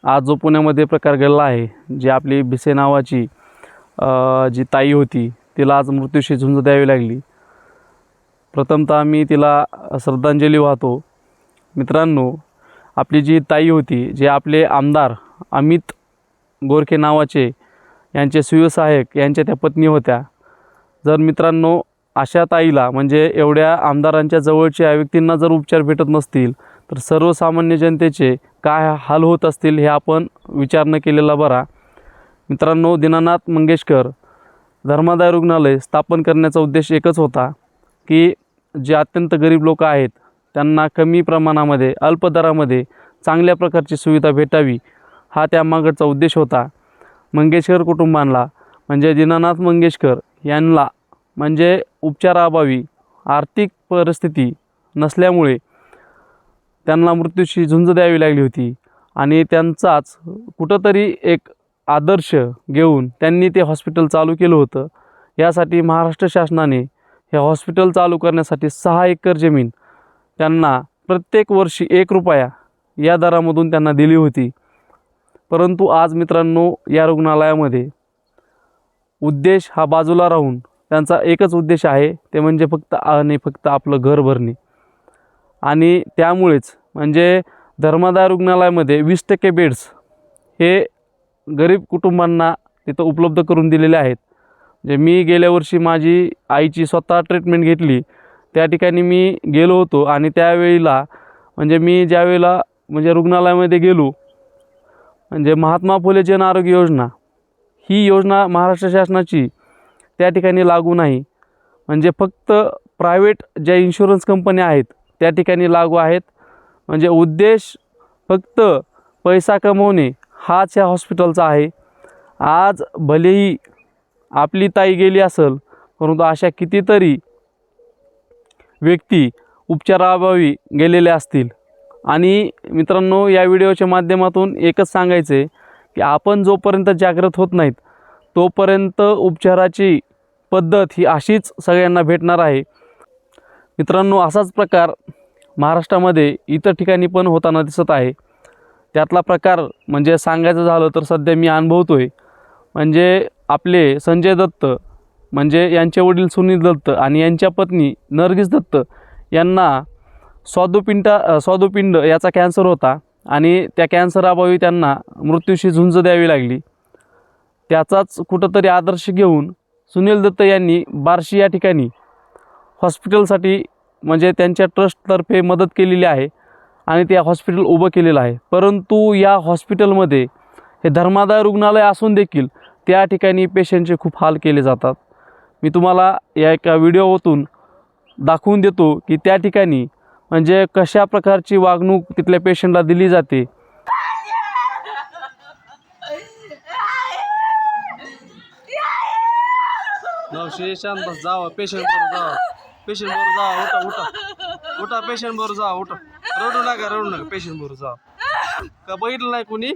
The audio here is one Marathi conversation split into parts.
आज जो पुण्यामध्ये प्रकार घडला आहे, जी आपली भिसे नावाची जी ताई होती, तिला आज मृत्यूशी झुंज द्यावी लागली। प्रथमतः मी तिला श्रद्धांजली वाहतो। मित्रांनो, आपली जी ताई होती, जे आपले आमदार अमित गोरखे नावाचे यांचे शिवसहायक यांच्या त्या पत्नी होत्या। जर मित्रांनो अशा ताईला म्हणजे एवढ्या आमदारांच्या जवळच्या व्यक्तींना जर उपचार भेटत नसतील तर सर्वसामान्य जनतेचे काय हाल होत असतील हे आपण विचार न केलेला बरा। मित्रांनो, दीनानाथ मंगेशकर धर्मादाय रुग्णालय स्थापन करण्याचा उद्देश एकच होता की जे अत्यंत गरीब लोक आहेत त्यांना कमी प्रमाणामध्ये अल्प दरामध्ये चांगल्या प्रकारची सुविधा भेटावी, हा त्यामागचा उद्देश होता। मंगेशकर कुटुंबांना म्हणजे दीनानाथ मंगेशकर यांना म्हणजे उपचाराअभावी आर्थिक परिस्थिती नसल्यामुळे त्यांना मृत्यूशी झुंज द्यावी लागली होती आणि त्यांचाच कुठंतरी एक आदर्श घेऊन त्यांनी ते हॉस्पिटल चालू केलं होतं। यासाठी महाराष्ट्र शासनाने हे हॉस्पिटल चालू करण्यासाठी 6 एकर जमीन त्यांना प्रत्येक वर्षी 1 रुपया या दरामधून त्यांना दिली होती। परंतु आज मित्रांनो या रुग्णालयामध्ये उद्देश हा बाजूला राहून त्यांचा एकच उद्देश आहे, ते म्हणजे फक्त आणि फक्त आपलं घर भरणे। आणि त्यामुळेच म्हणजे धर्मादाय रुग्णालयामध्ये 20% बेड्स हे गरीब कुटुंबांना तिथं उपलब्ध करून दिलेले आहेत। जे मी गेल्या वर्षी माझी आईची स्वतः ट्रीटमेंट घेतली, त्या ठिकाणी मी गेलो होतो आणि त्यावेळेला म्हणजे मी ज्यावेळेला म्हणजे रुग्णालयामध्ये गेलो, म्हणजे महात्मा फुले जन आरोग्य योजना ही योजना महाराष्ट्र शासनाची त्या ठिकाणी लागू नाही, म्हणजे फक्त प्रायव्हेट ज्या इन्शुरन्स कंपन्या आहेत त्या ठिकाणी लागू आहेत। म्हणजे उद्देश फक्त पैसा कमवणे हाच या हॉस्पिटलचा आहे। आज भलेही आपली ताई गेली असेल, परंतु अशा कितीतरी व्यक्ती उपचाराअभावी गेलेले असतील। आणि मित्रांनो, या व्हिडिओच्या माध्यमातून एकच सांगायचं आहे की आपण जोपर्यंत जागृत होत नाहीत तोपर्यंत उपचाराची पद्धत ही अशीच सगळ्यांना भेटणार आहे। मित्रांनो, असाच प्रकार महाराष्ट्रामध्ये इतर ठिकाणी पण होताना दिसत आहे। त्यातला प्रकार म्हणजे सांगायचं झालं तर सध्या मी अनुभवतोय, म्हणजे आपले संजय दत्त म्हणजे यांचे वडील सुनील दत्त आणि यांच्या पत्नी नरगिस दत्त यांना स्वादुपिंड याचा कॅन्सर होता आणि त्या कॅन्सरअभावी त्यांना मृत्यूशी झुंज द्यावी लागली। त्याचाच कुठंतरी आदर्श घेऊन सुनील दत्त यांनी बार्शी या ठिकाणी हॉस्पिटलसाठी म्हणजे त्यांच्या ट्रस्टतर्फे मदत केलेली आहे आणि ते हॉस्पिटल उभं केलेलं आहे। परंतु या हॉस्पिटलमध्ये हे धर्मादाय रुग्णालय असून देखील त्या ठिकाणी पेशंटचे खूप हाल केले जातात। मी तुम्हाला या एका व्हिडिओतून दाखवून देतो की त्या ठिकाणी म्हणजे कशा प्रकारची वागणूक तिथल्या पेशंटला दिली जाते। शांत बस, जावा पेशंट बरोबर जावा, पेशंट बरोबर जावा, उठा उठा उठा, पेशंट बरोबर जावा, उठा, रडू नका पेशंट बरोबर जावा। का बघितलं नाही कोणी?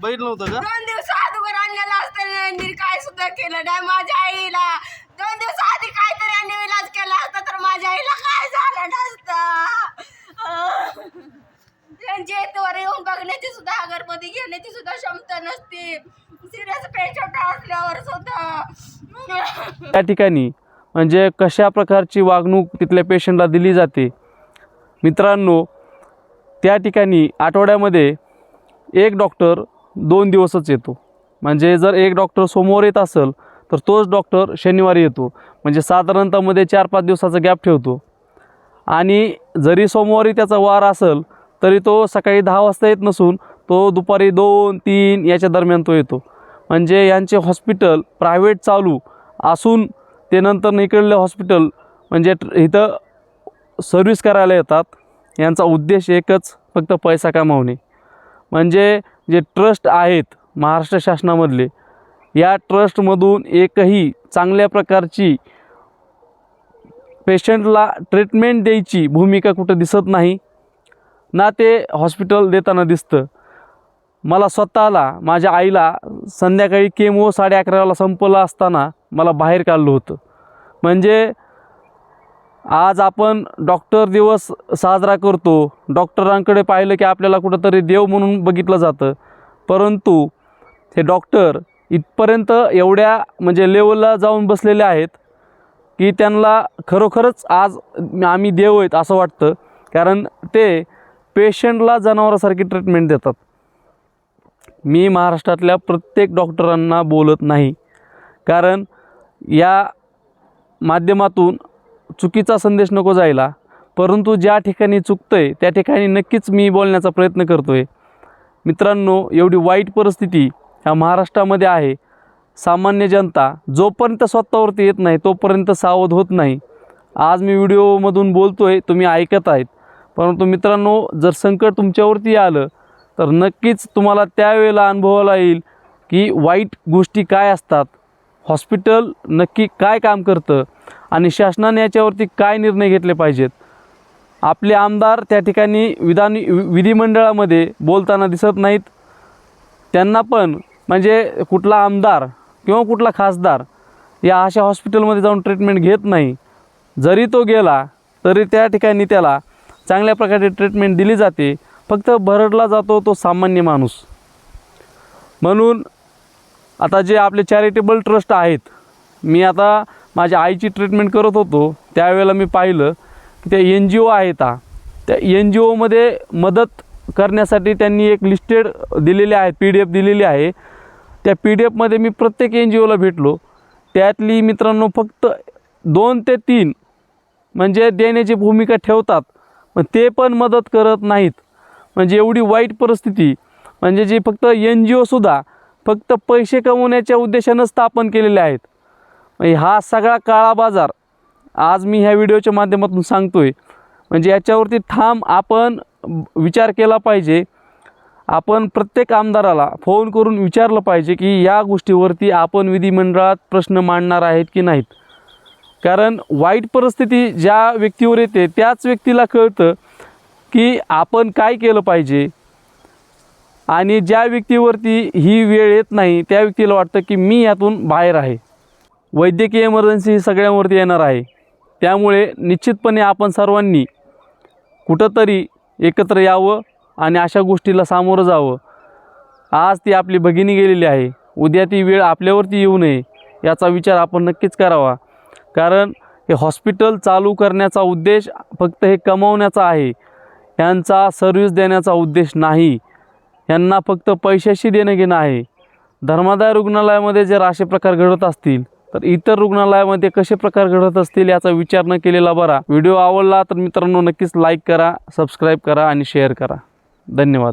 बघितलं नव्हतं का? 2 दिवस अगोदर आणलेला असताना काय सुद्धा केलं नाही माझ्या आईला। 2 दिवस आधी काहीतरी यांनी इलाज केला असता तर माझ्या आईला काय झालं नसतं। त्यांच्या इथवर येऊन बघण्याची सुद्धा, अगरबत्ती घेण्याची सुद्धा क्षमता नसते, सिरियस पेशंट असल्यावर सुद्धा। त्या ठिकाणी म्हणजे कशा प्रकारची वागणूक तिथल्या पेशंटला दिली जाते। मित्रांनो, त्या ठिकाणी आठवड्यामध्ये एक डॉक्टर 2 दिवसच येतो। म्हणजे जर एक डॉक्टर सोमवार येत असेल तर तोच डॉक्टर शनिवारी येतो, म्हणजे साधारणतः मध्ये 4-5 दिवसाचा गॅप ठेवतो। आणि जरी सोमवारी त्याचा वार असेल तरी तो सकाळी 10 वाजता येत नसून तो दुपारी 2-3 याच्या दरम्यान तो येतो। म्हणजे यांचे हॉस्पिटल प्रायव्हेट चालू असून ते नंतर इकडले हॉस्पिटल म्हणजे इथं सर्व्हिस करायला येतात। यांचा उद्देश एकच, फक्त पैसा कमावणे। म्हणजे जे ट्रस्ट आहेत महाराष्ट्र शासनामधले, या ट्रस्टमधून एकही चांगल्या प्रकारची पेशंटला ट्रीटमेंट द्यायची भूमिका कुठं दिसत नाही ना, ते हॉस्पिटल देताना दिसतं। मला स्वतःला, माझ्या आईला संध्याकाळी केमो 11:30ला संपला असताना मला बाहेर काढलं होतं। म्हणजे आज आपण डॉक्टर दिवस साजरा करतो, डॉक्टरांकडे पाहिलं की आपल्याला कुठंतरी देव म्हणून बघितलं जातं, परंतु हे डॉक्टर इथपर्यंत एवढ्या म्हणजे लेवलला जाऊन बसलेले आहेत की त्यांना खरोखरच आज आम्ही देव आहेत असं वाटतं. कारण ते पेशंटला जनावरासारखी ट्रीटमेंट देतात. मी महाराष्ट्रातल्या प्रत्येक डॉक्टरांना बोलत नाही, कारण या माध्यमातून चुकीचा संदेश नको जायला. परंतु ज्या ठिकाणी चुकतं आहे त्या ठिकाणी नक्कीच मी बोलण्याचा प्रयत्न करतो आहे. मित्रांनो, एवढी वाईट परिस्थिती ह्या महाराष्ट्रामध्ये आहे. सामान्य जनता जोपर्यंत स्वतःवरती येत नाही तोपर्यंत सावध होत नाही. आज मी व्हिडिओमधून बोलतो आहे, तुम्ही ऐकत आहेत, परंतु मित्रांनो, जर संकट तुमच्यावरती आलं तर नक्कीच तुम्हाला त्यावेळेला अनुभवाला येईल की वाईट गोष्टी काय असतात, हॉस्पिटल नक्की काय काम करतं आणि शासनाने याच्यावरती काय निर्णय घेतले पाहिजेत. आपले आमदार त्या ठिकाणी विधिमंडळामध्ये बोलताना दिसत नाहीत. त्यांना पण म्हणजे कुठला आमदार किंवा कुठला खासदार या अशा हॉस्पिटलमध्ये जाऊन ट्रीटमेंट घेत नाही. जरी तो गेला तरी त्या ठिकाणी त्याला चांगल्या प्रकारे ट्रीटमेंट दिली जाते. फक्त भरडला जातो तो सामान्य माणूस. म्हणून आता जे आपले चॅरिटेबल ट्रस्ट आहेत, मी आता माझ्या आईची ट्रीटमेंट करत होतो त्यावेळेला मी पाहिलं की त्या NGO आहेत, त्या NGOमध्ये मदत करण्यासाठी त्यांनी एक लिस्टेड दिलेले आहेत, PDF दिलेली आहे. त्या PDFमध्ये मी प्रत्येक NGOला भेटलो. त्यातली मित्रांनो फक्त 2 ते 3 म्हणजे देण्याची भूमिका ठेवतात, पण ते पण मदत करत नाहीत. म्हणजे एवढी वाईट परिस्थिती, म्हणजे जी फक्त NGOसुद्धा फक्त पैसे कमवण्याच्या उद्देशानं स्थापन केलेले आहेत. म्हणजे हा सगळा काळा बाजार आज मी ह्या व्हिडिओच्या माध्यमातून सांगतो आहे. म्हणजे याच्यावरती ठाम आपण विचार केला पाहिजे. आपण प्रत्येक आमदाराला फोन करून विचारलं पाहिजे की या गोष्टीवरती आपण विधिमंडळात प्रश्न मांडणार आहेत की नाहीत. कारण वाईट परिस्थिती ज्या व्यक्तीवर येते त्याच व्यक्तीला कळतं की आपण काय केलं पाहिजे, आणि ज्या व्यक्तीवरती ही वेळ येत नाही त्या व्यक्तीला वाटतं की मी यातून बाहेर आहे. वैद्यकीय इमर्जन्सी ही सगळ्यांवरती येणार आहे. त्यामुळे निश्चितपणे आपण सर्वांनी कुठंतरी एकत्र यावं आणि अशा गोष्टीला सामोरं जावं. आज ती आपली भगिनी गेलेली आहे, उद्या ती वेळ आपल्यावरती येऊ नये याचा विचार आपण नक्कीच करावा. कारण हे हॉस्पिटल चालू करण्याचा उद्देश फक्त हे कमवण्याचा आहे, यांचा सर्व्हिस देण्याचा उद्देश नाही. यांना फक्त पैशाशी देणं घेणं आहे. धर्मादाय रुग्णालयामध्ये जर असे प्रकार घडत असतील तर इतर रुग्णालयामध्ये कसे प्रकार घडत असतील याचा विचार न केलेला बरा. व्हिडिओ आवडला तर मित्रांनो नक्कीच लाईक करा, सबस्क्राईब करा आणि शेअर करा. धन्यवाद.